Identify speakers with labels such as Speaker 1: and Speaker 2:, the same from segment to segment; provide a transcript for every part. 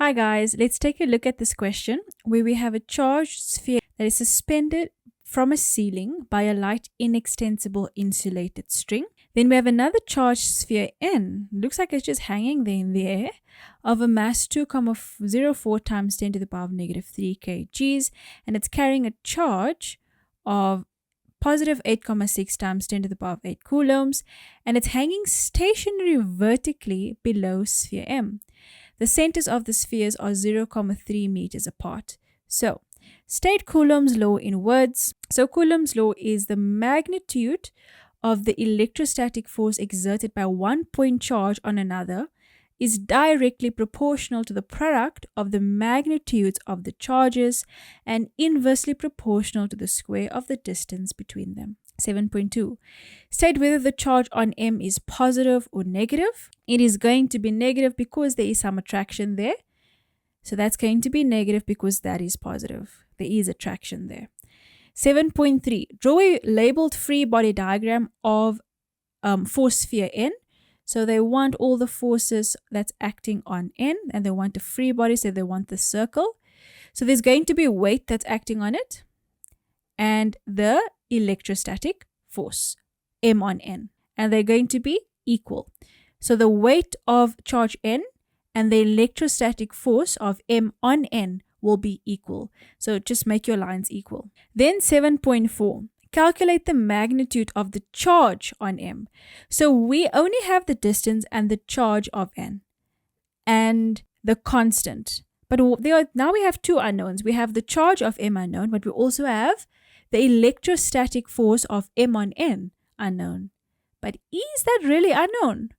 Speaker 1: Hi guys, let's take a look at this question where we have a charged sphere that is suspended from a ceiling by a light inextensible insulated string. Then we have another charged sphere N, looks like it's just hanging there in the air, of a mass 2,04 times 10 to the power of negative 3 kgs, and it's carrying a charge of positive 8,6 times 10 to the power of 8 coulombs, and it's hanging stationary vertically below sphere M. The centers of the spheres are 0,3 meters apart. So, state Coulomb's law in words. So, Coulomb's law is the magnitude of the electrostatic force exerted by one point charge on another is directly proportional to the product of the magnitudes of the charges and inversely proportional to the square of the distance between them. 7.2. State whether the charge on M is positive or negative. It is going to be negative because there is some attraction there. So that's going to be negative because that is positive. There is attraction there. 7.3. Draw a labeled free body diagram of force sphere N. So they want all the forces that's acting on N, and they want a free body, so they want the circle. So there's going to be weight that's acting on it, and the electrostatic force, M on N, and they're going to be equal. So the weight of charge N and the electrostatic force of M on N will be equal. So just make your lines equal. Then 7.4. Calculate the magnitude of the charge on M. So we only have the distance and the charge of N and the constant. But now we have two unknowns. We have the charge of M unknown, but we also have the electrostatic force of M on N unknown. But is that really unknown?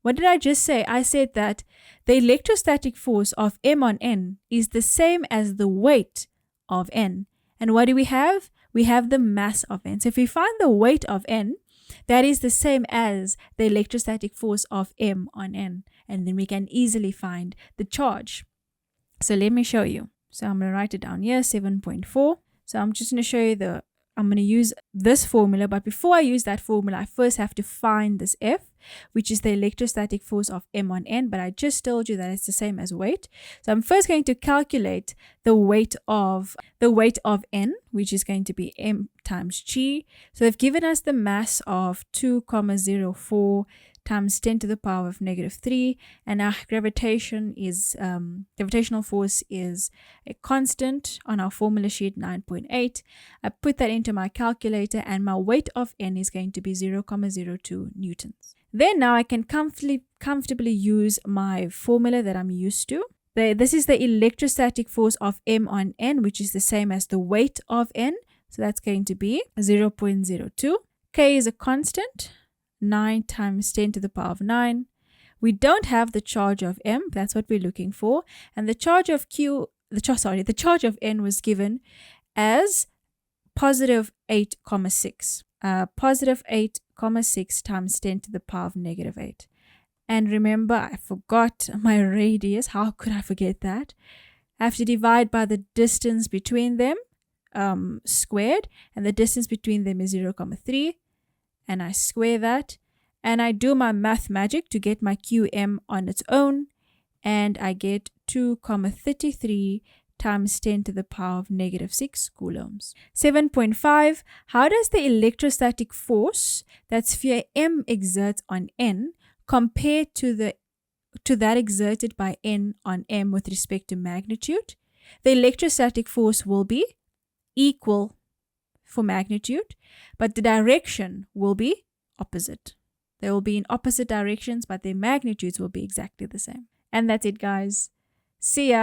Speaker 1: What did I just say? I said that the electrostatic force of M on N is the same as the weight of N. And what do we have? We have the mass of N. So if we find the weight of N, that is the same as the electrostatic force of M on N. And then we can easily find the charge. So let me show you. So I'm going to write it down here, 7.4. So I'm just going to show you I'm going to use this formula, but before I use that formula, I first have to find this F, which is the electrostatic force of M on N, but I just told you that it's the same as weight. So I'm first going to calculate the weight of N, which is going to be M times G. So they've given us the mass of 2,04 times 10 to the power of negative 3, and our gravitational force is a constant on our formula sheet, 9.8. I put that into my calculator, and my weight of N is going to be 0,02 newtons. Then now I can comfortably use my formula that I'm used to. This is the electrostatic force of M on N, which is the same as the weight of N. So that's going to be 0.02. K is a constant. 9 times 10 to the power of 9. We don't have the charge of M. That's what we're looking for. And the charge of the charge of N was given as positive 8,6. Positive 8,6 times 10 to the power of negative 8. And remember, I forgot my radius. How could I forget that? I have to divide by the distance between them squared. And the distance between them is 0,3. And I square that, and I do my math magic to get my QM on its own, and I get 2,33 times 10 to the power of negative 6 coulombs. 7.5. How does the electrostatic force that sphere M exerts on N compare to that exerted by N on M with respect to magnitude? The electrostatic force will be equal for magnitude, but the direction will be opposite. They will be in opposite directions, but their magnitudes will be exactly the same. And that's it, guys. See ya.